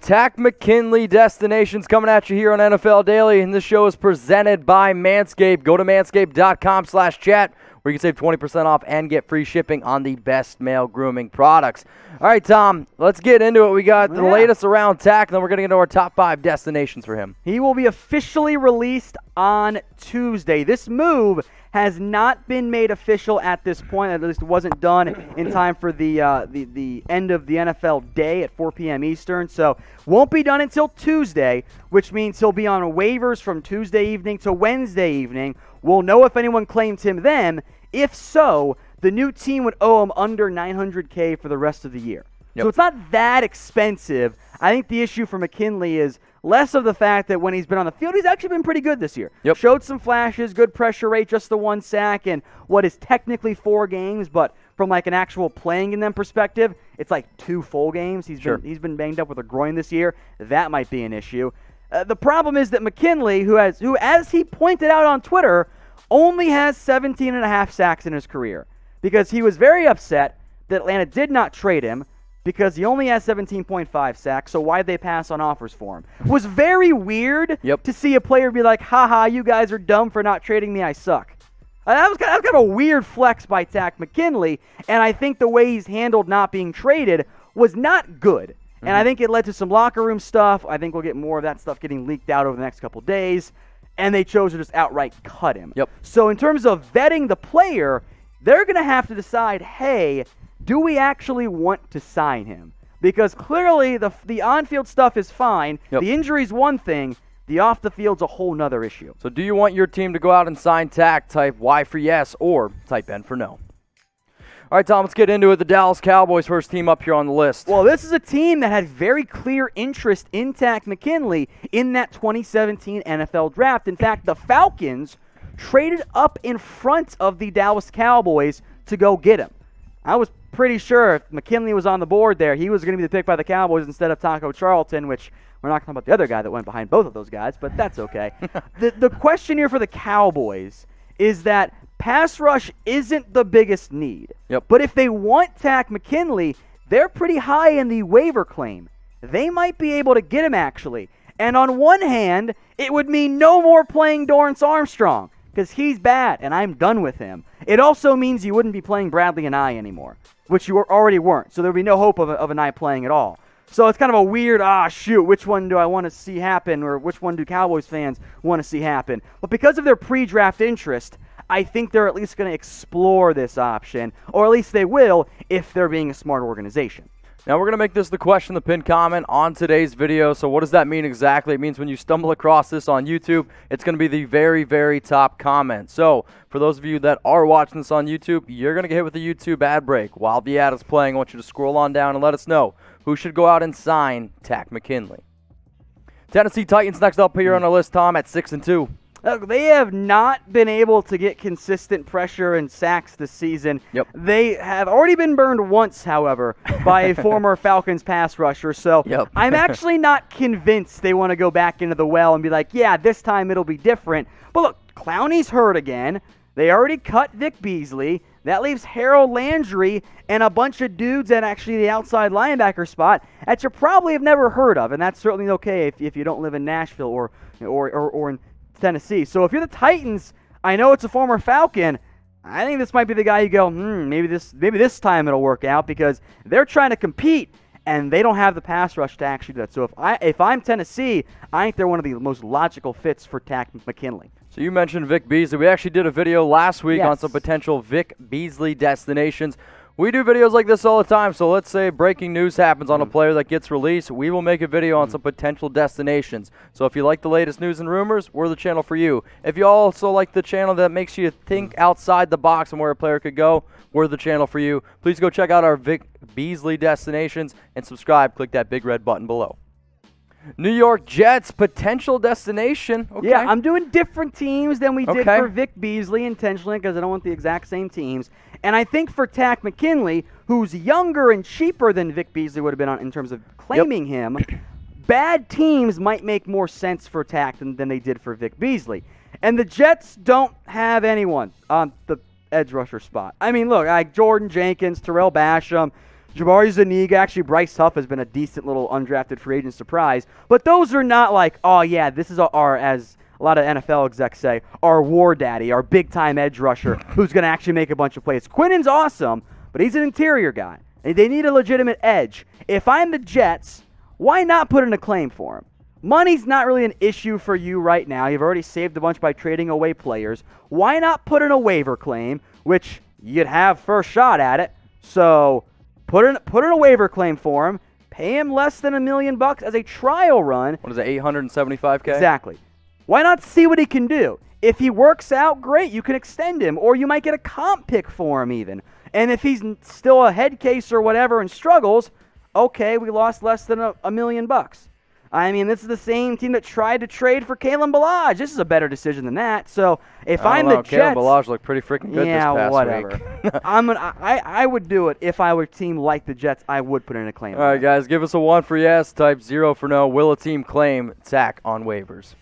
Takk McKinley destinations coming at you here on NFL Daily, and this show is presented by Manscaped. Go to manscaped.com/chat where you can save 20% off and get free shipping on the best male grooming products. All right, Tom, let's get into it. We got the latest around Takk, and then we're going to get into our top 5 destinations for him. He will be officially released on Tuesday. This move has not been made official at this point. At least it wasn't done in time for the end of the NFL day at 4 p.m. Eastern. So won't be done until Tuesday, which means he'll be on waivers from Tuesday evening to Wednesday evening. We'll know if anyone claims him then. If so, the new team would owe him under $900K for the rest of the year. Yep. So it's not that expensive. I think the issue for McKinley is less of the fact that when he's been on the field, he's actually been pretty good this year. Yep. Showed some flashes, good pressure rate, just the 1 sack in what is technically 4 games, but from like an actual playing in them perspective, it's like 2 full games. He's been banged up with a groin this year. That might be an issue. The problem is that McKinley, who as he pointed out on Twitter, only has 17.5 sacks in his career because he was very upset that Atlanta did not trade him because he only has 17.5 sacks, so why'd they pass on offers for him? It was very weird to see a player be like, haha, you guys are dumb for not trading me, I suck. That was kind of a weird flex by Takk McKinley, and I think the way he's handled not being traded was not good. And I think it led to some locker room stuff. I think we'll get more of that stuff getting leaked out over the next couple days. And they chose to just outright cut him. Yep. So in terms of vetting the player, they're going to have to decide, hey, do we actually want to sign him? Because clearly the on-field stuff is fine. Yep. The injury's one thing. The off-the-field's a whole nother issue. So do you want your team to go out and sign Takk? Type Y for yes or type N for no. All right, Tom, let's get into it. The Dallas Cowboys, first team up here on the list. Well, this is a team that had very clear interest in Takk McKinley in that 2017 NFL Draft. In fact, the Falcons traded up in front of the Dallas Cowboys to go get him. I was pretty sure if McKinley was on the board there, he was going to be the pick by the Cowboys instead of Taco Charlton, which we're not talking about the other guy that went behind both of those guys, but that's okay. The question here for the Cowboys is that pass rush isn't the biggest need. Yep. But if they want Takk McKinley, they're pretty high in the waiver claim. They might be able to get him, actually. And on one hand, it would mean no more playing Dorrance Armstrong, because he's bad, and I'm done with him. It also means you wouldn't be playing Bradley and I anymore, which you already weren't. So there would be no hope of an I playing at all. So it's kind of a weird, which one do I want to see happen, or which one do Cowboys fans want to see happen? But because of their pre-draft interest, I think they're at least going to explore this option, or at least they will if they're being a smart organization. Now, we're going to make this the question, the pinned comment on today's video. So what does that mean exactly? It means when you stumble across this on YouTube, it's going to be the very, very top comment. So for those of you that are watching this on YouTube, you're going to get hit with the YouTube ad break. While the ad is playing, I want you to scroll on down and let us know who should go out and sign Takk McKinley. Tennessee Titans next up here on our list, Tom, at 6-2. They have not been able to get consistent pressure and sacks this season. Yep. They have already been burned once, however, by a former Falcons pass rusher. So I'm actually not convinced they want to go back into the well and be like, yeah, this time it'll be different. But look, Clowney's hurt again. They already cut Vic Beasley. That leaves Harold Landry and a bunch of dudes at actually the outside linebacker spot that you probably have never heard of. And that's certainly okay if you don't live in Nashville or in Tennessee. So if you're the Titans, I know it's a former Falcon. I think this might be the guy you go, maybe this time it'll work out, because they're trying to compete and they don't have the pass rush to actually do that. So if I'm Tennessee, I think they're one of the most logical fits for Takk McKinley. So you mentioned Vic Beasley. We actually did a video last week on some potential Vic Beasley destinations. We do videos like this all the time, so let's say breaking news happens on a player that gets released. We will make a video on some potential destinations. So if you like the latest news and rumors, we're the channel for you. If you also like the channel that makes you think outside the box and where a player could go, we're the channel for you. Please go check out our Vic Beasley destinations and subscribe. Click that big red button below. New York Jets, potential destination. Okay. Yeah, I'm doing different teams than we did for Vic Beasley intentionally, because I don't want the exact same teams. And I think for Takk McKinley, who's younger and cheaper than Vic Beasley would have been in terms of claiming him, bad teams might make more sense for Takk than they did for Vic Beasley. And the Jets don't have anyone on the edge rusher spot. I mean, look, Jordan Jenkins, Terrell Basham, Jabari Zuniga, actually Bryce Huff has been a decent little undrafted free agent surprise. But those are not like, oh yeah, this is our, as a lot of NFL execs say, our war daddy, our big-time edge rusher who's going to actually make a bunch of plays. Quinnen's awesome, but he's an interior guy. They need a legitimate edge. If I'm the Jets, why not put in a claim for him? Money's not really an issue for you right now. You've already saved a bunch by trading away players. Why not put in a waiver claim, which you'd have first shot at it? So put in a waiver claim for him. Pay him less than $1 million as a trial run. What is it, $875K? Exactly. Why not see what he can do? If he works out, great, you can extend him, or you might get a comp pick for him even. And if he's still a head case or whatever and struggles, okay, we lost less than $1 million. I mean, this is the same team that tried to trade for Kalen Ballage. This is a better decision than that. So if I'm the Jets, Kalen Ballage looked pretty freaking good this past whatever. week. I would do it if I were a team like the Jets. I would put in a claim. All right, guys, give us a 1 for yes, type 0 for no. Will a team claim Takk on waivers?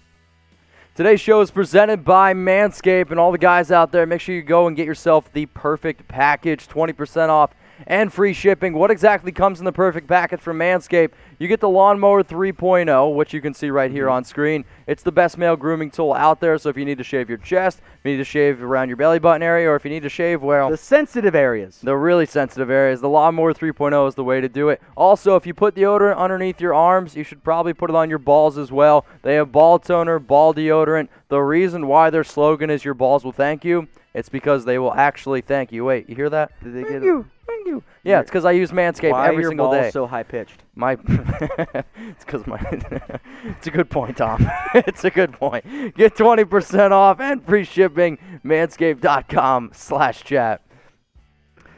Today's show is presented by Manscaped, and all the guys out there, make sure you go and get yourself the perfect package, 20% off and free shipping. What exactly comes in the perfect package from Manscaped? You get the Lawnmower 3.0, which you can see right here on screen. It's the best male grooming tool out there, so if you need to shave your chest, if you need to shave around your belly button area, or if you need to shave, well, the sensitive areas. The really sensitive areas. The Lawnmower 3.0 is the way to do it. Also, if you put deodorant underneath your arms, you should probably put it on your balls as well. They have ball toner, ball deodorant. The reason why their slogan is your balls will thank you, it's because they will actually thank you. Wait, you hear that? Did they thank you. Thank you. Yeah, it's because I use Manscaped every single day. Why are your balls so high-pitched? It's because it's a good point, Tom. It's a good point. Get 20% off and free shipping, manscaped.com/chat.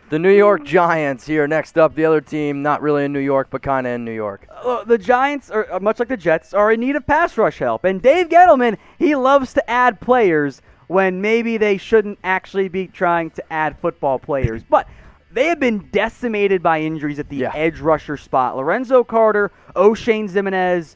The New York Giants here next up. The other team, not really in New York, but kind of in New York. The Giants, are much like the Jets, are in need of pass rush help. And Dave Gettleman, he loves to add players when maybe they shouldn't actually be trying to add football players. But they have been decimated by injuries at the edge rusher spot. Lorenzo Carter, O'Shane Zimenez,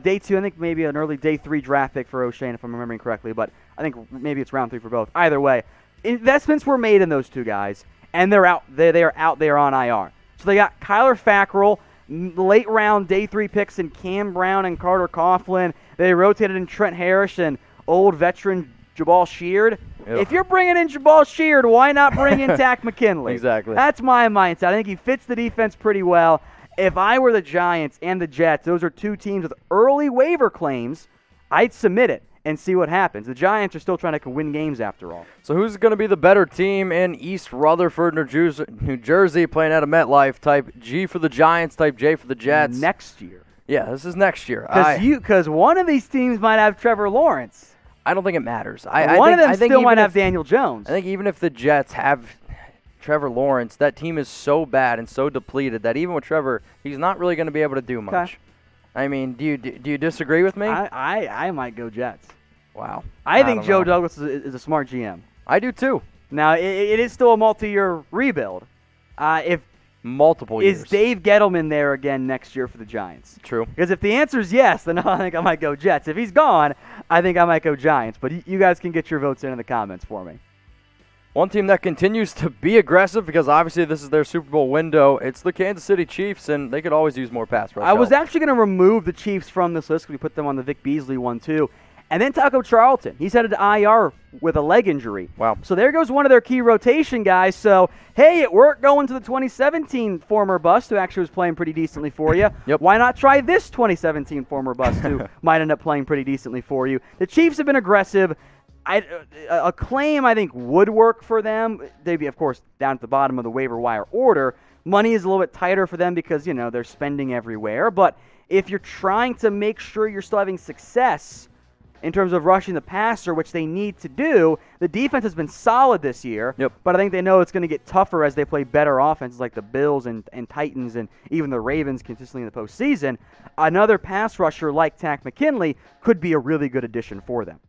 day 2, I think maybe an early day 3 draft pick for O'Shane, if I'm remembering correctly, but I think maybe it's round 3 for both. Either way, investments were made in those two guys, and they're out. They are out there on IR. So they got Kyler Fackrell, late round day 3 picks in Cam Brown and Carter Coughlin. They rotated in Trent Harris and old veteran Jabal Sheard. If you're bringing in Jabal Sheard, why not bring in Takk McKinley? Exactly. That's my mindset. I think he fits the defense pretty well. If I were the Giants and the Jets, those are two teams with early waiver claims, I'd submit it and see what happens. The Giants are still trying to win games after all. So who's going to be the better team in East Rutherford, New Jersey, playing out of MetLife? Type G for the Giants, type J for the Jets. Next year. Yeah, this is next year. Because one of these teams might have Trevor Lawrence. I don't think it matters. One of them still might have Daniel Jones. I think even if the Jets have Trevor Lawrence, that team is so bad and so depleted that even with Trevor, he's not really going to be able to do much. Okay. I mean, do you disagree with me? I might go Jets. Wow. I think Joe Douglas is a smart GM. I do too. Now, it is still a multi-year rebuild. If multiple years. Is Dave Gettleman there again next year for the Giants? True. Because if the answer is yes, then I think I might go Jets. If he's gone, I think I might go Giants. But you guys can get your votes in the comments for me. One team that continues to be aggressive, because obviously this is their Super Bowl window, it's the Kansas City Chiefs, and they could always use more pass rush. I was actually going to remove the Chiefs from this list because we put them on the Vic Beasley one too. And then Taco Charlton. He's headed to IR with a leg injury. Wow. So there goes one of their key rotation guys. So, hey, it worked going to the 2017 former bust who actually was playing pretty decently for you. Yep. Why not try this 2017 former bust who might end up playing pretty decently for you? The Chiefs have been aggressive. A claim I think would work for them. They'd be, of course, down at the bottom of the waiver wire order. Money is a little bit tighter for them because, they're spending everywhere. But if you're trying to make sure you're still having success in terms of rushing the passer, which they need to do, the defense has been solid this year. Yep. But I think they know it's going to get tougher as they play better offenses like the Bills and Titans and even the Ravens consistently in the postseason. Another pass rusher like Takk McKinley could be a really good addition for them.